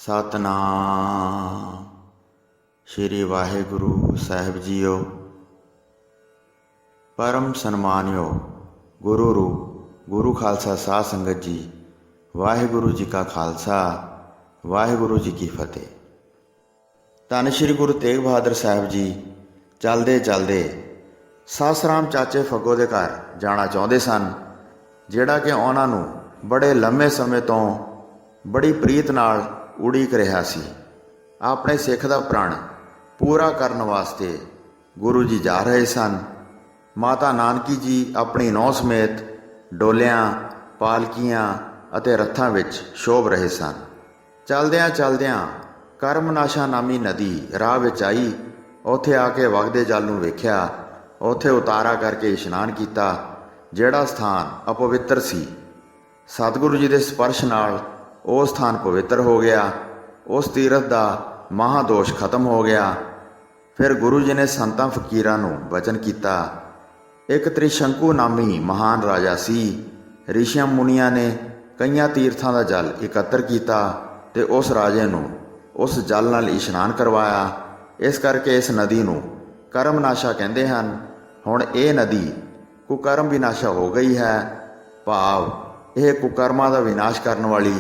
ਸਤਨਾਮ ਸ਼੍ਰੀ ਵਾਹਿਗੁਰੂ ਸਾਹਿਬ JIO. ਪਰਮ ਸਨਮਾਨਿਓ ਗੁਰੂ ਰੂਪ ਗੁਰੂ ਖਾਲਸਾ ਸਾਧ ਸੰਗਤ ਜੀ, ਵਾਹਿਗੁਰੂ ਜੀ ਕਾ ਖਾਲਸਾ ਵਾਹਿਗੁਰੂ ਜੀ ਕੀ ਫਤਿਹ। ਧੰਨ ਸ਼੍ਰੀ ਗੁਰੂ ਤੇਗ ਬਹਾਦਰ ਸਾਹਿਬ ਜੀ ਚਲਦੇ ਚਲਦੇ ਸਾਸਰਾਮ ਚਾਚੇ ਫੱਗੋ ਦੇ ਘਰ ਜਾਣਾ ਚਾਹੁੰਦੇ ਸਨ, ਜਿਹੜਾ ਕਿ ਉਹਨਾਂ ਨੂੰ ਬੜੇ ਲੰਮੇ ਸਮੇਂ ਤੋਂ ਬੜੀ ਪ੍ਰੀਤ ਨਾਲ ਉਡੀਕ ਰਿਹਾ ਸੀ। ਆਪਣੇ ਸਿੱਖ ਦਾ ਪ੍ਰਣ ਪੂਰਾ ਕਰਨ ਵਾਸਤੇ ਗੁਰੂ ਜੀ ਜਾ ਰਹੇ ਸਨ। ਮਾਤਾ ਨਾਨਕੀ ਜੀ ਆਪਣੀ ਨੌਂ ਸਮੇਤ ਡੋਲਿਆਂ, ਪਾਲਕੀਆਂ ਅਤੇ ਰੱਥਾਂ ਵਿੱਚ ਸ਼ੋਭ ਰਹੇ ਸਨ। ਚਲਦਿਆਂ ਚਲਦਿਆਂ ਕਰਮਨਾਸ਼ਾ ਨਾਮੀ ਨਦੀ ਰਾਹ ਵਿੱਚ ਆਈ। ਉੱਥੇ ਆ ਕੇ ਵਗਦੇ ਜਲ ਨੂੰ ਵੇਖਿਆ। ਉੱਥੇ ਉਤਾਰਾ ਕਰਕੇ ਇਸ਼ਨਾਨ ਕੀਤਾ। ਜਿਹੜਾ ਸਥਾਨ ਅਪਵਿੱਤਰ ਸੀ, ਸਤਿਗੁਰੂ ਜੀ ਦੇ ਸਪਰਸ਼ ਨਾਲ ਉਹ ਸਥਾਨ ਪਵਿੱਤਰ ਹੋ ਗਿਆ। ਉਸ ਤੀਰਥ ਦਾ ਮਹਾਦੋਸ਼ ਖਤਮ ਹੋ ਗਿਆ। ਫਿਰ ਗੁਰੂ ਜੀ ਨੇ ਸੰਤਾਂ ਫਕੀਰਾਂ ਨੂੰ ਬਚਨ ਕੀਤਾ। ਇੱਕ ਤ੍ਰਿਸ਼ੰਕੂ ਨਾਮੀ ਮਹਾਨ ਰਾਜਾ ਸੀ। ਰਿਸ਼ੀਆਂ ਮੁਨੀਆਂ ਨੇ ਕਈਆਂ ਤੀਰਥਾਂ ਦਾ ਜਲ ਇਕੱਤਰ ਕੀਤਾ ਤੇ ਉਸ ਰਾਜੇ ਨੂੰ ਉਸ ਜਲ ਨਾਲ ਇਸ਼ਨਾਨ ਕਰਵਾਇਆ। ਇਸ ਕਰਕੇ ਇਸ ਨਦੀ ਨੂੰ ਕਰਮਨਾਸ਼ਾ ਕਹਿੰਦੇ ਹਨ। ਹੁਣ ਇਹ ਨਦੀ ਕੁਕਰਮ ਵਿਨਾਸ਼ਾ ਹੋ ਗਈ ਹੈ, ਭਾਵ ਇਹ ਕੁਕਰਮਾਂ ਦਾ ਵਿਨਾਸ਼ ਕਰਨ ਵਾਲੀ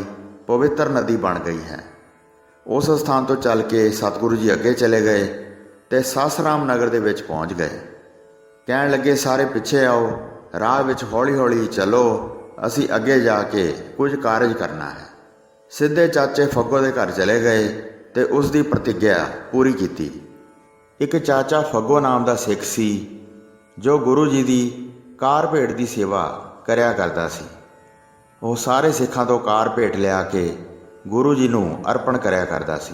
ਪਵਿੱਤਰ ਨਦੀ ਬਣ ਗਈ ਹੈ। ਉਸ ਸਥਾਨ ਤੋਂ ਚੱਲ ਕੇ ਸਤਿਗੁਰੂ ਜੀ ਅੱਗੇ ਚਲੇ ਗਏ ਤੇ ਸਾਸਰਾਮ ਨਗਰ ਦੇ ਵਿੱਚ ਪਹੁੰਚ ਗਏ। ਕਹਿਣ ਲੱਗੇ, ਸਾਰੇ ਪਿੱਛੇ ਆਓ, ਰਾਹ ਵਿੱਚ ਹੌਲੀ ਹੌਲੀ ਚੱਲੋ, ਅਸੀਂ ਅੱਗੇ ਜਾ ਕੇ ਕੁਝ ਕਾਰਜ ਕਰਨਾ ਹੈ। ਸਿੱਧੇ ਚਾਚੇ ਫੱਗੋ ਦੇ ਘਰ ਚਲੇ ਗਏ ਤੇ ਉਸ ਦੀ ਪ੍ਰਤਿੱਗਿਆ ਪੂਰੀ ਕੀਤੀ। ਇੱਕ ਚਾਚਾ ਫੱਗੋ ਨਾਮ ਦਾ ਸਿੱਖ ਸੀ, ਜੋ ਗੁਰੂ ਜੀ ਦੀ ਕਾਰ ਭੇਟ ਦੀ ਸੇਵਾ ਕਰਿਆ ਕਰਦਾ ਸੀ। ਉਹ ਸਾਰੇ ਸਿੱਖਾਂ ਤੋਂ ਕਾਰ ਭੇਟ ਲਿਆ ਕੇ ਗੁਰੂ ਜੀ ਨੂੰ ਅਰਪਣ ਕਰਿਆ ਕਰਦਾ ਸੀ।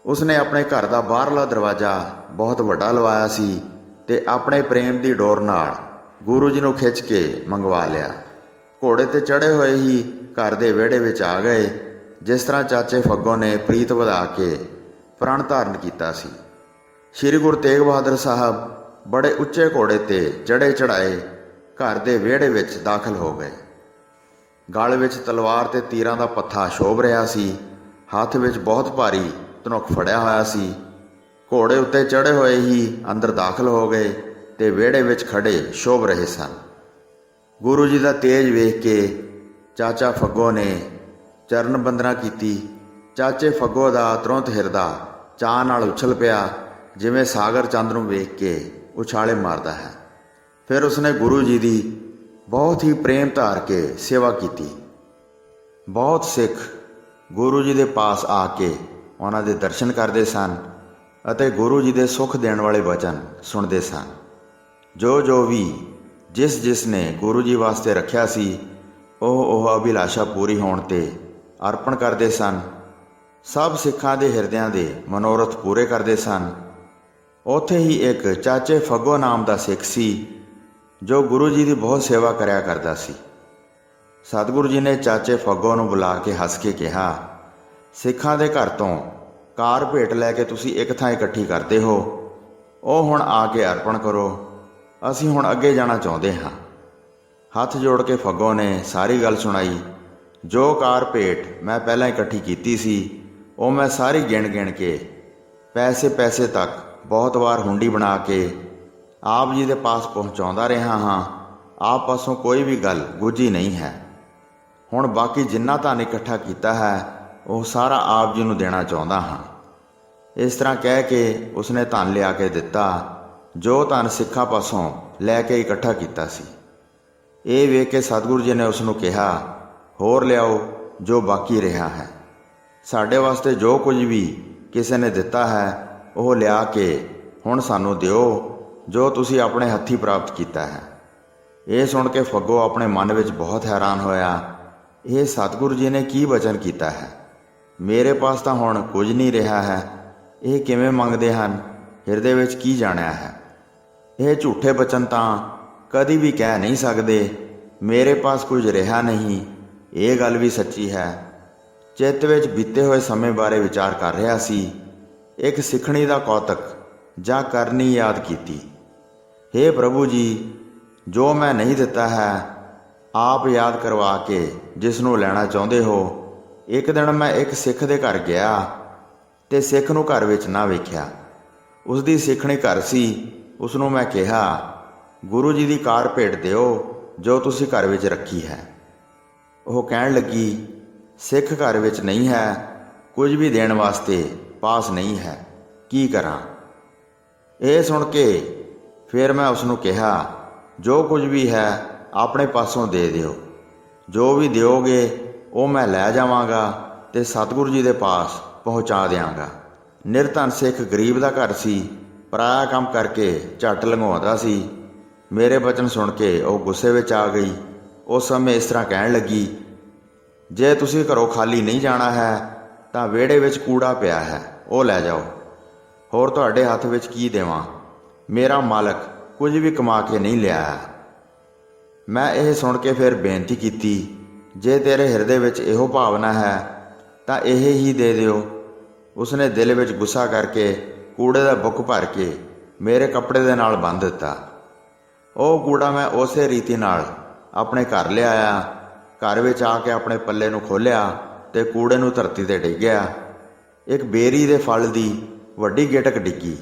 ਉਸਨੇ ਆਪਣੇ ਘਰ ਦਾ ਬਾਹਰਲਾ ਦਰਵਾਜ਼ਾ ਬਹੁਤ ਵੱਡਾ ਲਵਾਇਆ ਸੀ ਤੇ ਆਪਣੇ ਪ੍ਰੇਮ ਦੀ ਡੋਰ ਨਾਲ ਗੁਰੂ ਜੀ ਨੂੰ ਖਿੱਚ ਕੇ ਮੰਗਵਾ ਲਿਆ। ਘੋੜੇ ਤੇ ਚੜ੍ਹੇ ਹੋਏ ਹੀ ਘਰ ਦੇ ਵਿਹੜੇ ਵਿੱਚ ਆ ਗਏ। ਜਿਸ ਤਰ੍ਹਾਂ ਚਾਚੇ ਫੱਗੋ ਨੇ ਪ੍ਰੀਤ ਵਧਾ ਕੇ ਪ੍ਰਣ ਧਾਰਨ ਕੀਤਾ ਸੀ। ਸ਼੍ਰੀ ਗੁਰੂ ਤੇਗ ਬਹਾਦਰ ਸਾਹਿਬ ਬੜੇ ਉੱਚੇ ਘੋੜੇ ਤੇ ਚੜ੍ਹੇ ਚੜ੍ਹਾਏ ਘਰ ਦੇ ਵਿਹੜੇ ਵਿੱਚ ਦਾਖਲ ਹੋ ਗਏ। ਗਲ ਵਿੱਚ ਤਲਵਾਰ ਤੇ ਤੀਰਾਂ ਦਾ ਪੱਥਾ ਸ਼ੋਭ ਰਿਹਾ ਸੀ। ਹੱਥ ਵਿੱਚ ਬਹੁਤ ਭਾਰੀ ਧਨੁੱਖ ਫੜਿਆ ਹੋਇਆ ਸੀ। ਘੋੜੇ ਉੱਤੇ ਚੜ੍ਹੇ ਹੋਏ ਹੀ ਅੰਦਰ ਦਾਖਲ ਹੋ ਗਏ ਤੇ ਵਿਹੜੇ ਵਿੱਚ ਖੜੇ ਸ਼ੋਭ ਰਹੇ ਸਨ। ਗੁਰੂ ਜੀ ਦਾ ਤੇਜ ਵੇਖ ਕੇ ਚਾਚਾ ਫੱਗੋ ਨੇ ਚਰਨ ਬੰਦਨਾ ਕੀਤੀ। ਚਾਚੇ ਫੱਗੋ ਦਾ ਤੁਰੰਤ ਹਿਰਦਾ ਚਾਅ ਨਾਲ ਉਛਲ ਪਿਆ, ਜਿਵੇਂ ਸਾਗਰ ਚੰਦ ਨੂੰ ਵੇਖ ਕੇ ਉਛਾਲੇ ਮਾਰਦਾ ਹੈ। ਫਿਰ ਉਸਨੇ ਗੁਰੂ ਜੀ ਦੀ ਬਹੁਤ ਹੀ ਪ੍ਰੇਮ ਧਾਰ ਕੇ ਸੇਵਾ ਕੀਤੀ। ਬਹੁਤ ਸਿੱਖ ਗੁਰੂ ਜੀ ਦੇ ਪਾਸ ਆ ਕੇ ਉਹਨਾਂ ਦੇ ਦਰਸ਼ਨ ਕਰਦੇ ਸਨ ਅਤੇ ਗੁਰੂ ਜੀ ਦੇ ਸੁੱਖ ਦੇਣ ਵਾਲੇ ਵਚਨ ਸੁਣਦੇ ਸਨ। ਜੋ ਵੀ ਜਿਸ ਨੇ ਗੁਰੂ ਜੀ ਵਾਸਤੇ ਰੱਖਿਆ ਸੀ, ਉਹ ਅਭਿਲਾਸ਼ਾ ਪੂਰੀ ਹੋਣ 'ਤੇ ਅਰਪਣ ਕਰਦੇ ਸਨ। ਸਭ ਸਿੱਖਾਂ ਦੇ ਹਿਰਦਿਆਂ ਦੇ ਮਨੋਰਥ ਪੂਰੇ ਕਰਦੇ ਸਨ। ਉੱਥੇ ਹੀ ਇੱਕ ਚਾਚੇ ਫੱਗੋ ਨਾਮ ਦਾ ਸਿੱਖ ਸੀ, ਜੋ ਗੁਰੂ ਜੀ ਦੀ ਬਹੁਤ ਸੇਵਾ ਕਰਿਆ ਕਰਦਾ ਸੀ। ਸਤਿਗੁਰੂ ਜੀ ਨੇ ਚਾਚੇ ਫੱਗੋ ਨੂੰ ਬੁਲਾ ਕੇ ਹੱਸ ਕੇ ਕਿਹਾ, ਸਿੱਖਾਂ ਦੇ ਘਰ ਤੋਂ ਕਾਰ ਭੇਟ ਲੈ ਕੇ ਤੁਸੀਂ ਇੱਕ ਥਾਂ ਇਕੱਠੀ ਕਰਦੇ ਹੋ, ਉਹ ਹੁਣ ਆ ਕੇ ਅਰਪਣ ਕਰੋ। ਅਸੀਂ ਹੁਣ ਅੱਗੇ ਜਾਣਾ ਚਾਹੁੰਦੇ ਹਾਂ। ਹੱਥ ਜੋੜ ਕੇ ਫੱਗੋ ਨੇ ਸਾਰੀ ਗੱਲ ਸੁਣਾਈ। ਜੋ ਕਾਰ ਭੇਟ ਮੈਂ ਪਹਿਲਾਂ ਇਕੱਠੀ ਕੀਤੀ ਸੀ, ਉਹ ਮੈਂ ਸਾਰੀ ਗਿਣ ਕੇ ਪੈਸੇ ਤੱਕ ਬਹੁਤ ਵਾਰ ਹੁੰਡੀ ਬਣਾ ਕੇ ਆਪ ਜੀ ਦੇ ਪਾਸ ਪਹੁੰਚਾਉਂਦਾ ਰਿਹਾ ਹਾਂ। ਆਪ ਪਾਸੋਂ ਕੋਈ ਵੀ ਗੱਲ ਗੁੱਝੀ ਨਹੀਂ ਹੈ। ਹੁਣ ਬਾਕੀ ਜਿੰਨਾ ਧਨ ਇਕੱਠਾ ਕੀਤਾ ਹੈ, ਉਹ ਸਾਰਾ ਆਪ ਜੀ ਨੂੰ ਦੇਣਾ ਚਾਹੁੰਦਾ ਹਾਂ। ਇਸ ਤਰ੍ਹਾਂ ਕਹਿ ਕੇ ਉਸਨੇ ਧਨ ਲਿਆ ਕੇ ਦਿੱਤਾ, ਜੋ ਧਨ ਸਿੱਖਾਂ ਪਾਸੋਂ ਲੈ ਕੇ ਇਕੱਠਾ ਕੀਤਾ ਸੀ। ਇਹ ਵੇਖ ਕੇ ਸਤਿਗੁਰੂ ਜੀ ਨੇ ਉਸ ਨੂੰ ਕਿਹਾ, ਹੋਰ ਲਿਆਓ ਜੋ ਬਾਕੀ ਰਿਹਾ ਹੈ। ਸਾਡੇ ਵਾਸਤੇ ਜੋ ਕੁਝ ਵੀ ਕਿਸੇ ਨੇ ਦਿੱਤਾ ਹੈ, ਉਹ ਲਿਆ ਕੇ ਹੁਣ ਸਾਨੂੰ ਦਿਓ, ਜੋ ਤੁਸੀਂ ਆਪਣੇ ਹੱਥੀਂ ਪ੍ਰਾਪਤ ਕੀਤਾ ਹੈ। ਇਹ ਸੁਣ ਕੇ ਫੱਗੋ ਆਪਣੇ ਮਨ ਵਿੱਚ ਬਹੁਤ ਹੈਰਾਨ ਹੋਇਆ। ਇਹ ਸਤਿਗੁਰੂ ਜੀ ਨੇ ਕੀ ਵਚਨ ਕੀਤਾ ਹੈ? ਮੇਰੇ ਪਾਸ ਤਾਂ ਹੁਣ ਕੁਝ ਨਹੀਂ ਰਿਹਾ ਹੈ। ਇਹ ਕਿਵੇਂ ਮੰਗਦੇ ਹਨ? ਹਿਰਦੇ ਵਿੱਚ ਕੀ ਜਾਣਿਆ ਹੈ? ਇਹ ਝੂਠੇ ਬਚਨ ਤਾਂ ਕਦੀ ਵੀ ਕਹਿ ਨਹੀਂ ਸਕਦੇ। ਮੇਰੇ ਪਾਸ ਕੁਝ ਰਿਹਾ ਨਹੀਂ, ਇਹ ਗੱਲ ਵੀ ਸੱਚੀ ਹੈ। ਚਿੱਤ ਵਿੱਚ ਬੀਤੇ ਹੋਏ ਸਮੇਂ ਬਾਰੇ ਵਿਚਾਰ ਕਰ ਰਿਹਾ ਸੀ। ਇੱਕ ਸਿੱਖਣੀ ਦਾ ਕੌਤਕ ਜਾਂ ਕਰਨੀ ਯਾਦ ਕੀਤੀ। ਹੇ ਪ੍ਰਭੂ ਜੀ, ਜੋ ਮੈਂ ਨਹੀਂ ਦਿੱਤਾ ਹੈ, ਆਪ ਯਾਦ ਕਰਵਾ ਕੇ ਜਿਸ ਨੂੰ ਲੈਣਾ ਚਾਹੁੰਦੇ ਹੋ, ਇੱਕ ਦਿਨ ਮੈਂ ਇੱਕ ਸਿੱਖ ਦੇ ਘਰ ਗਿਆ ਤੇ ਸਿੱਖ ਨੂੰ ਘਰ ਵਿੱਚ ਨਾ ਵੇਖਿਆ। ਉਸ ਦੀ ਸਿੱਖਣੀ ਘਰ ਸੀ। ਉਸ ਨੂੰ ਮੈਂ ਕਿਹਾ, ਗੁਰੂ ਜੀ ਦੀ ਕਾਰ ਭੇਟ ਦਿਓ ਜੋ ਤੁਸੀਂ ਘਰ ਵਿੱਚ ਰੱਖੀ ਹੈ। ਉਹ ਕਹਿਣ ਲੱਗੀ, ਸਿੱਖ ਘਰ ਵਿੱਚ ਨਹੀਂ ਹੈ, ਕੁਝ ਵੀ ਦੇਣ ਵਾਸਤੇ ਪਾਸ ਨਹੀਂ ਹੈ, ਕੀ ਕਰਾਂ। ਇਹ ਸੁਣ ਕੇ ਫਿਰ ਮੈਂ ਉਸ ਨੂੰ ਕਿਹਾ, ਜੋ ਕੁਝ ਵੀ ਹੈ ਆਪਣੇ ਪਾਸੋਂ ਦੇ ਦਿਓ, ਜੋ ਵੀ ਦਿਓਗੇ ਉਹ ਮੈਂ ਲੈ ਜਾਵਾਂਗਾ ਤੇ ਸਤਿਗੁਰੂ ਜੀ ਦੇ ਪਾਸ ਪਹੁੰਚਾ ਦਿਆਂਗਾ। ਨਿਰਧਨ ਸਿੱਖ ਗਰੀਬ ਦਾ ਘਰ ਸੀ, ਪਰਾਇਆ ਕੰਮ ਕਰਕੇ ਝੱਟ ਲੰਘਾਉਂਦਾ ਸੀ। ਮੇਰੇ ਬਚਨ ਸੁਣ ਕੇ ਉਹ ਗੁੱਸੇ ਵਿੱਚ ਆ ਗਈ। ਉਸ ਸਮੇਂ ਇਸ ਤਰ੍ਹਾਂ ਕਹਿਣ ਲੱਗੀ, ਜੇ ਤੁਸੀਂ ਘਰੋਂ ਖਾਲੀ ਨਹੀਂ ਜਾਣਾ ਹੈ ਤਾਂ ਵਿਹੜੇ ਵਿੱਚ ਕੂੜਾ ਪਿਆ ਹੈ, ਉਹ ਲੈ ਜਾਓ। ਹੋਰ ਤੁਹਾਡੇ ਹੱਥ ਵਿੱਚ ਕੀ ਦੇਵਾਂ, ਮੇਰਾ ਮਾਲਕ ਕੁਝ ਵੀ ਕਮਾ ਕੇ ਨਹੀਂ ਲਿਆਇਆ। ਮੈਂ ਇਹ ਸੁਣ ਕੇ ਫਿਰ ਬੇਨਤੀ ਕੀਤੀ, ਜੇ ਤੇਰੇ ਹਿਰਦੇ ਵਿੱਚ ਇਹੋ ਭਾਵਨਾ ਹੈ ਤਾਂ ਇਹ ਹੀ ਦੇ ਦਿਓ। ਉਸਨੇ ਦਿਲ ਵਿੱਚ ਗੁੱਸਾ ਕਰਕੇ ਕੂੜੇ ਦਾ ਬੁੱਕ ਭਰ ਕੇ ਮੇਰੇ ਕੱਪੜੇ ਦੇ ਨਾਲ ਬੰਨ੍ਹ ਦਿੱਤਾ। ਉਹ ਕੂੜਾ ਮੈਂ ਉਸੇ ਰੀਤੀ ਨਾਲ ਆਪਣੇ ਘਰ ਲਿਆਇਆ। ਘਰ ਵਿੱਚ ਆ ਕੇ ਆਪਣੇ ਪੱਲੇ ਨੂੰ ਖੋਲ੍ਹਿਆ ਤੇ ਕੂੜੇ ਨੂੰ ਧਰਤੀ 'ਤੇ ਡਿੱਗਿਆ। ਇੱਕ ਬੇਰੀ ਦੇ ਫਲ ਦੀ ਵੱਡੀ ਗਿਟਕ ਡਿੱਗੀ।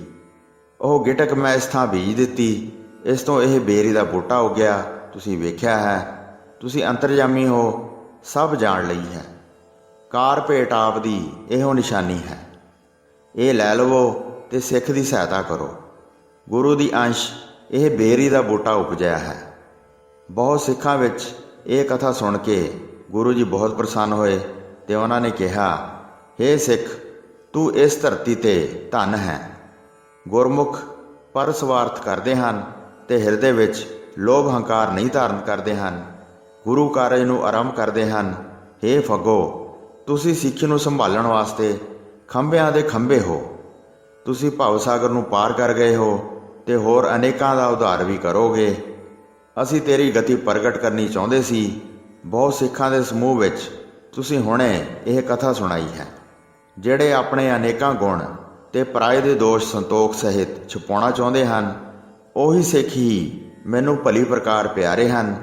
ਉਹ ਗਿਟਕ ਮੈਂ ਇਸ ਥਾਂ ਬੀਜ ਦਿੱਤੀ। ਇਸ ਤੋਂ ਇਹ ਬੇਰੀ ਦਾ ਬੂਟਾ ਉੱਗਿਆ। ਤੁਸੀਂ ਵੇਖਿਆ ਹੈ, ਤੁਸੀਂ ਅੰਤਰਜਾਮੀ ਹੋ, ਸਭ ਜਾਣ ਲਈ ਹੈ। ਕਾਰ ਭੇਟ ਆਪ ਦੀ ਇਹੋ ਨਿਸ਼ਾਨੀ ਹੈ। ਇਹ ਲੈ ਲਵੋ ਤੇ ਸਿੱਖ ਦੀ ਸਹਾਇਤਾ ਕਰੋ। ਗੁਰੂ ਦੀ ਅੰਸ਼ ਇਹ ਬੇਰੀ ਦਾ ਬੂਟਾ ਉਪਜਿਆ ਹੈ। ਬਹੁਤ ਸਿੱਖਾਂ ਵਿੱਚ ਇਹ ਕਥਾ ਸੁਣ ਕੇ ਗੁਰੂ ਜੀ ਬਹੁਤ ਪ੍ਰਸੰਨ ਹੋਏ ਤੇ ਉਹਨਾਂ ਨੇ ਕਿਹਾ, ਹੇ ਸਿੱਖ, ਤੂੰ ਇਸ ਧਰਤੀ 'ਤੇ ਧਨ ਹੈ। ਗੁਰਮੁਖ ਪਰ ਸਵਾਰਥ ਕਰਦੇ ਹਨ ਤੇ ਹਿਰਦੇ ਵਿੱਚ ਲੋਭ ਹੰਕਾਰ ਨਹੀਂ ਧਾਰਨ ਕਰਦੇ ਹਨ। ਗੁਰੂ ਕਾਰਜ ਨੂੰ ਆਰੰਭ ਕਰਦੇ ਹਨ। ਹੇ ਫੱਗੋ, ਤੁਸੀਂ ਸਿੱਖੀ ਨੂੰ ਸੰਭਾਲਣ ਵਾਸਤੇ ਖੰਭਿਆਂ ਦੇ ਖੰਭੇ ਹੋ। ਤੁਸੀਂ ਭਵ ਸਾਗਰ ਨੂੰ ਪਾਰ ਕਰ ਗਏ ਹੋ ਤੇ ਹੋਰ ਅਨੇਕਾਂ ਦਾ ਉਧਾਰ ਵੀ ਕਰੋਗੇ। ਅਸੀਂ ਤੇਰੀ ਗਤੀ ਪ੍ਰਗਟ ਕਰਨੀ ਚਾਹੁੰਦੇ ਸੀ। ਬਹੁਤ ਸਿੱਖਾਂ ਦੇ ਸਮੂਹ ਵਿੱਚ ਤੁਸੀਂ ਹੁਣੇ ਇਹ ਕਥਾ ਸੁਣਾਈ ਹੈ। ਜਿਹੜੇ ਆਪਣੇ ਅਨੇਕਾਂ ਗੁਣ ਤੇ ਪਰਾਏ ਦੇ ਦੋਸ਼ ਸੰਤੋਖ ਸਹਿਤ ਛੁਪਾਉਣਾ ਚਾਹੁੰਦੇ ਹਨ, ਉਹੀ ਸਿੱਖ ਹੀ ਮੈਨੂੰ ਭਲੀ ਪ੍ਰਕਾਰ ਪਿਆਰੇ ਹਨ।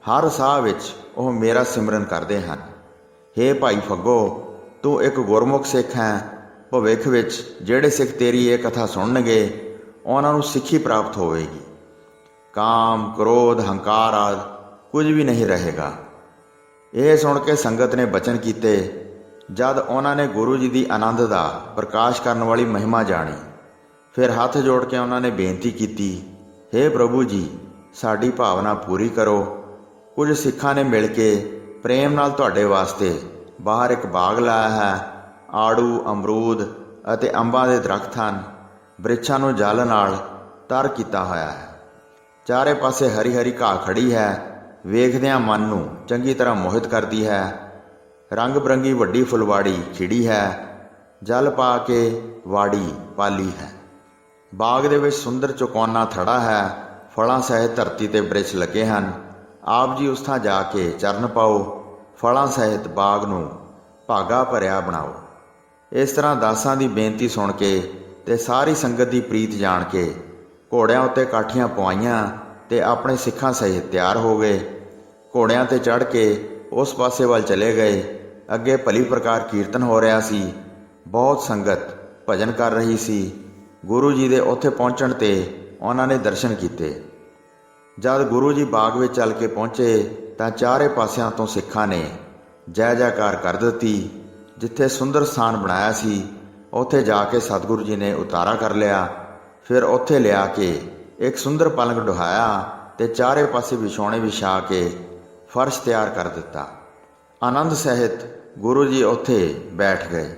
ਹਰ ਸਾਹ ਵਿੱਚ ਉਹ ਮੇਰਾ ਸਿਮਰਨ ਕਰਦੇ ਹਨ। ਹੇ ਭਾਈ ਫੱਗੋ, ਤੂੰ ਇੱਕ ਗੁਰਮੁਖ ਸਿੱਖ ਹੈ। ਭਵਿੱਖ ਵਿੱਚ ਜਿਹੜੇ ਸਿੱਖ ਤੇਰੀ ਇਹ ਕਥਾ ਸੁਣਨਗੇ, ਉਹਨਾਂ ਨੂੰ ਸਿੱਖੀ ਪ੍ਰਾਪਤ ਹੋਵੇਗੀ। ਕਾਮ, ਕ੍ਰੋਧ, ਹੰਕਾਰ ਆਦਿ ਕੁਝ ਵੀ ਨਹੀਂ ਰਹੇਗਾ। ਇਹ ਸੁਣ ਕੇ ਸੰਗਤ ਨੇ ਬਚਨ ਕੀਤੇ। ਜਦ ਉਹਨਾਂ ਨੇ ਗੁਰੂ ਜੀ ਦੀ ਆਨੰਦ ਦਾ ਪ੍ਰਕਾਸ਼ ਕਰਨ ਵਾਲੀ ਮਹਿਮਾ ਜਾਣੀ, ਫਿਰ ਹੱਥ ਜੋੜ ਕੇ ਉਹਨਾਂ ਨੇ ਬੇਨਤੀ ਕੀਤੀ, ਹੇ ਪ੍ਰਭੂ ਜੀ, ਸਾਡੀ ਭਾਵਨਾ ਪੂਰੀ ਕਰੋ। ਕੁਝ ਸਿੱਖਾਂ ਨੇ ਮਿਲ ਕੇ ਪ੍ਰੇਮ ਨਾਲ ਤੁਹਾਡੇ ਵਾਸਤੇ ਬਾਹਰ ਇੱਕ ਬਾਗ ਲਾਇਆ ਹੈ। ਆੜੂ, ਅਮਰੂਦ ਅਤੇ ਅੰਬਾਂ ਦੇ ਦਰੱਖਤ ਹਨ। ਬ੍ਰਿਛਾਂ ਨੂੰ ਜਲ ਨਾਲ ਤਰ ਕੀਤਾ ਹੋਇਆ ਹੈ। ਚਾਰੇ ਪਾਸੇ ਹਰੀ ਹਰੀ ਘਾਹ ਖੜੀ ਹੈ। ਵੇਖਦਿਆਂ ਮਨ ਨੂੰ ਚੰਗੀ ਤਰ੍ਹਾਂ ਮੋਹਿਤ ਕਰਦੀ ਹੈ। ਰੰਗ ਬਰੰਗੀ ਵੱਡੀ ਫੁਲਵਾੜੀ ਖਿੜੀ ਹੈ। ਜਲ ਪਾ ਕੇ ਵਾੜੀ ਪਾਲੀ ਹੈ। ਬਾਗ ਦੇ ਵਿੱਚ ਸੁੰਦਰ ਚੌਕੋਨਾ ਥੜਾ ਹੈ। ਫਲਾਂ ਸਹਿਤ ਧਰਤੀ 'ਤੇ ਬ੍ਰਿਛ ਲੱਗੇ ਹਨ। ਆਪ ਜੀ ਉਸ ਥਾਂ ਜਾ ਕੇ ਚਰਨ ਪਾਓ। ਫਲਾਂ ਸਹਿਤ ਬਾਗ ਨੂੰ ਭਾਗਾ ਭਰਿਆ ਬਣਾਓ। ਇਸ ਤਰ੍ਹਾਂ ਦਾਸਾਂ ਦੀ ਬੇਨਤੀ ਸੁਣ ਕੇ ਤੇ ਸਾਰੀ ਸੰਗਤ ਦੀ ਪ੍ਰੀਤ ਜਾਣ ਕੇ ਘੋੜਿਆਂ ਉੱਤੇ ਕਾਠੀਆਂ ਪਵਾਈਆਂ ਤੇ ਆਪਣੇ ਸਿੱਖਾਂ ਸਹਿਤ ਤਿਆਰ ਹੋ ਗਏ। ਘੋੜਿਆਂ 'ਤੇ ਚੜ੍ਹ ਕੇ ਉਸ ਪਾਸੇ ਵੱਲ ਚਲੇ ਗਏ। ਅੱਗੇ ਭਲੀ ਪ੍ਰਕਾਰ ਕੀਰਤਨ ਹੋ ਰਿਹਾ ਸੀ। ਬਹੁਤ ਸੰਗਤ ਭਜਨ ਕਰ ਰਹੀ ਸੀ। ਗੁਰੂ ਜੀ ਦੇ ਉੱਥੇ ਪਹੁੰਚਣ 'ਤੇ ਉਹਨਾਂ ਨੇ ਦਰਸ਼ਨ ਕੀਤੇ। ਜਦ ਗੁਰੂ ਜੀ ਬਾਗ ਵਿੱਚ ਚੱਲ ਕੇ ਪਹੁੰਚੇ ਤਾਂ ਚਾਰੇ ਪਾਸਿਆਂ ਤੋਂ ਸਿੱਖਾਂ ਨੇ ਜੈ ਜੈਕਾਰ ਕਰ ਦਿੱਤੀ। ਜਿੱਥੇ ਸੁੰਦਰ ਸਥਾਨ ਬਣਾਇਆ ਸੀ, ਉੱਥੇ ਜਾ ਕੇ ਸਤਿਗੁਰੂ ਜੀ ਨੇ ਉਤਾਰਾ ਕਰ ਲਿਆ। ਫਿਰ ਉੱਥੇ ਲਿਆ ਕੇ ਇੱਕ ਸੁੰਦਰ ਪਲੰਗ ਢਾਇਆ ਤੇ ਚਾਰੇ ਪਾਸੇ ਵਿਛਾਉਣੇ ਵਿਛਾ ਕੇ ਫਰਸ਼ ਤਿਆਰ ਕਰ ਦਿੱਤਾ। ਆਨੰਦ ਸਹਿਤ ਗੁਰੂ ਜੀ ਉੱਥੇ ਬੈਠ ਗਏ।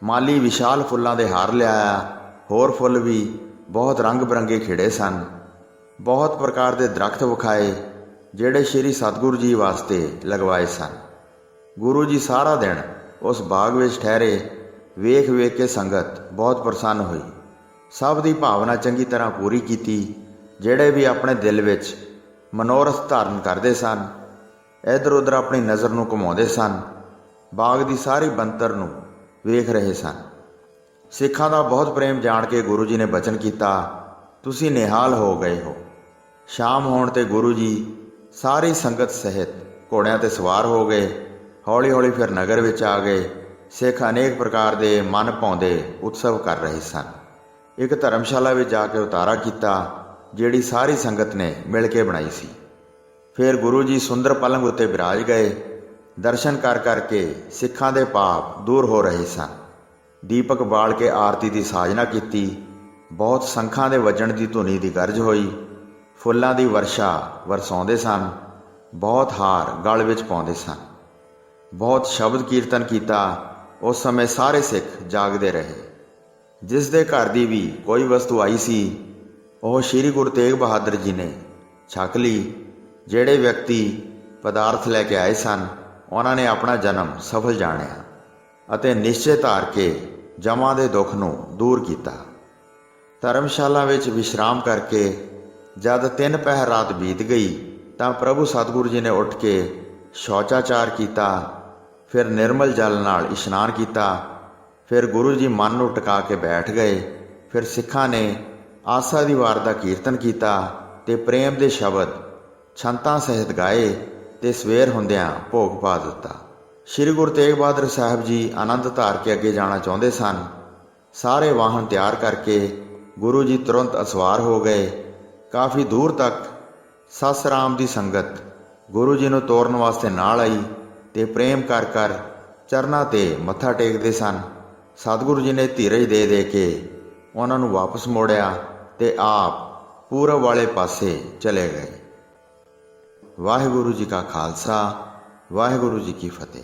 ਮਾਲੀ ਵਿਸ਼ਾਲ ਫੁੱਲਾਂ ਦੇ ਹਾਰ ਲਿਆਇਆ। ਹੋਰ ਫੁੱਲ ਵੀ ਬਹੁਤ ਰੰਗ ਬਰੰਗੇ ਖਿੜੇ ਸਨ। ਬਹੁਤ ਪ੍ਰਕਾਰ ਦੇ ਦਰੱਖਤ ਵਿਖਾਏ, ਜਿਹੜੇ ਸ਼੍ਰੀ ਸਤਿਗੁਰੂ ਜੀ ਵਾਸਤੇ ਲਗਵਾਏ ਸਨ। ਗੁਰੂ ਜੀ ਸਾਰਾ ਦਿਨ ਉਸ ਬਾਗ ਵਿੱਚ ਠਹਿਰੇ। ਵੇਖ ਵੇਖ ਕੇ ਸੰਗਤ ਬਹੁਤ ਪ੍ਰਸੰਨ ਹੋਈ। ਸਭ ਦੀ ਭਾਵਨਾ ਚੰਗੀ ਤਰ੍ਹਾਂ ਪੂਰੀ ਕੀਤੀ। ਜਿਹੜੇ ਵੀ ਆਪਣੇ ਦਿਲ ਵਿੱਚ ਮਨੋਰਥ ਧਾਰਨ ਕਰਦੇ ਸਨ, ਇੱਧਰ ਉੱਧਰ ਆਪਣੀ ਨਜ਼ਰ ਨੂੰ ਘੁਮਾਉਂਦੇ ਸਨ, ਬਾਗ ਦੀ ਸਾਰੀ ਬਣਤਰ ਨੂੰ ਵੇਖ ਰਹੇ ਸਨ। ਸਿੱਖਾਂ ਦਾ ਬਹੁਤ ਪ੍ਰੇਮ ਜਾਣ ਕੇ ਗੁਰੂ ਜੀ ਨੇ ਬਚਨ ਕੀਤਾ, ਤੁਸੀਂ ਨਿਹਾਲ ਹੋ ਗਏ ਹੋ। ਸ਼ਾਮ ਹੋਣ 'ਤੇ ਗੁਰੂ ਜੀ ਸਾਰੀ ਸੰਗਤ ਸਹਿਤ ਘੋੜਿਆਂ 'ਤੇ ਸਵਾਰ ਹੋ ਗਏ। ਹੌਲੀ ਹੌਲੀ ਫਿਰ ਨਗਰ ਵਿੱਚ ਆ ਗਏ। ਸਿੱਖ ਅਨੇਕ ਪ੍ਰਕਾਰ ਦੇ ਮਨ ਭਾਉਂਦੇ ਉਤਸਵ ਕਰ ਰਹੇ ਸਨ। ਇੱਕ ਧਰਮਸ਼ਾਲਾ ਵਿੱਚ ਜਾ ਕੇ ਉਤਾਰਾ ਕੀਤਾ, ਜਿਹੜੀ ਸਾਰੀ ਸੰਗਤ ਨੇ ਮਿਲ ਕੇ ਬਣਾਈ ਸੀ। ਫਿਰ ਗੁਰੂ ਜੀ ਸੁੰਦਰ ਪਲੰਗ ਉੱਤੇ ਬਿਰਾਜ ਗਏ। ਦਰਸ਼ਨ ਕਰ ਕਰਕੇ ਸਿੱਖਾਂ ਦੇ ਪਾਪ ਦੂਰ ਹੋ ਰਹੇ ਸਨ। ਦੀਪਕ ਬਾਲ ਕੇ ਆਰਤੀ ਦੀ ਸਾਜਨਾ ਕੀਤੀ। ਬਹੁਤ ਸੰਖਾਂ ਦੇ ਵੱਜਣ ਦੀ ਧੁਨੀ ਦੀ ਗਰਜ ਹੋਈ। ਫੁੱਲਾਂ ਦੀ ਵਰਸ਼ਾ ਵਰਸਾਉਂਦੇ ਸਨ। ਬਹੁਤ ਹਾਰ ਗਲ ਵਿੱਚ ਪਾਉਂਦੇ ਸਨ। ਬਹੁਤ ਸ਼ਬਦ ਕੀਰਤਨ ਕੀਤਾ। ਉਸ ਸਮੇਂ ਸਾਰੇ ਸਿੱਖ ਜਾਗਦੇ ਰਹੇ। ਜਿਸ ਦੇ ਘਰ ਦੀ ਵੀ ਕੋਈ ਵਸਤੂ ਆਈ ਸੀ, ਉਹ ਸ਼੍ਰੀ ਗੁਰੂ ਤੇਗ ਬਹਾਦਰ ਜੀ ਨੇ ਛਕ ਲਈ। ਜਿਹੜੇ ਵਿਅਕਤੀ ਪਦਾਰਥ ਲੈ ਕੇ ਆਏ ਸਨ, ਉਹਨਾਂ ਨੇ ਆਪਣਾ ਜਨਮ ਸਫਲ ਜਾਣਿਆ ਅਤੇ ਨਿਸ਼ਚੇ ਧਾਰ ਕੇ ਜਮਾਂ ਦੇ ਦੁੱਖ ਨੂੰ ਦੂਰ ਕੀਤਾ। ਧਰਮਸ਼ਾਲਾ ਵਿੱਚ ਵਿਸ਼ਰਾਮ ਕਰਕੇ ਜਦ 3 ਪਹਿਰ ਰਾਤ ਬੀਤ ਗਈ ਤਾਂ ਪ੍ਰਭੂ ਸਤਿਗੁਰੂ ਜੀ ਨੇ ਉੱਠ ਕੇ ਸ਼ੌਚਾਚਾਰ ਕੀਤਾ। ਫਿਰ ਨਿਰਮਲ ਜਲ ਨਾਲ ਇਸ਼ਨਾਨ ਕੀਤਾ। ਫਿਰ ਗੁਰੂ ਜੀ ਮਨ ਨੂੰ ਟਿਕਾ ਕੇ ਬੈਠ ਗਏ। ਫਿਰ ਸਿੱਖਾਂ ਨੇ ਆਸਾ ਦੀ ਵਾਰ ਦਾ ਕੀਰਤਨ ਕੀਤਾ ਤੇ ਪ੍ਰੇਮ ਦੇ ਸ਼ਬਦ ਛੰਤਾਂ ਸਹਿਤ ਗਾਏ ਤੇ ਸਵੇਰ ਹੁੰਦਿਆਂ ਭੋਗ ਪਾ ਦਿੱਤਾ। ਸ਼੍ਰੀ ਗੁਰੂ ਤੇਗ ਬਹਾਦਰ ਸਾਹਿਬ ਜੀ ਆਨੰਦ ਧਾਰ ਕੇ ਅੱਗੇ ਜਾਣਾ ਚਾਹੁੰਦੇ ਸਨ। ਸਾਰੇ ਵਾਹਨ ਤਿਆਰ ਕਰਕੇ ਗੁਰੂ ਜੀ ਤੁਰੰਤ ਅਸਵਾਰ ਹੋ ਗਏ। ਕਾਫੀ ਦੂਰ ਤੱਕ ਸੱਸ ਰਾਮ ਦੀ ਸੰਗਤ ਗੁਰੂ ਜੀ ਨੂੰ ਤੋਰਨ ਵਾਸਤੇ ਨਾਲ ਆਈ ਤੇ ਪ੍ਰੇਮ ਕਰ ਕਰ ਚਰਨਾਂ ਤੇ ਮੱਥਾ ਟੇਕਦੇ ਸਨ। ਸਤਿਗੁਰੂ ਜੀ ਨੇ ਧੀਰਜ ਦੇ ਦੇ ਕੇ ਉਹਨਾਂ ਨੂੰ ਵਾਪਸ ਮੋੜਿਆ ਤੇ ਆਪ ਪੂਰਬ ਵਾਲੇ ਪਾਸੇ ਚਲੇ ਗਏ। ਵਾਹਿਗੁਰੂ ਜੀ ਕਾ ਖਾਲਸਾ, ਵਾਹਿਗੁਰੂ ਜੀ ਕੀ ਫਤਿਹ।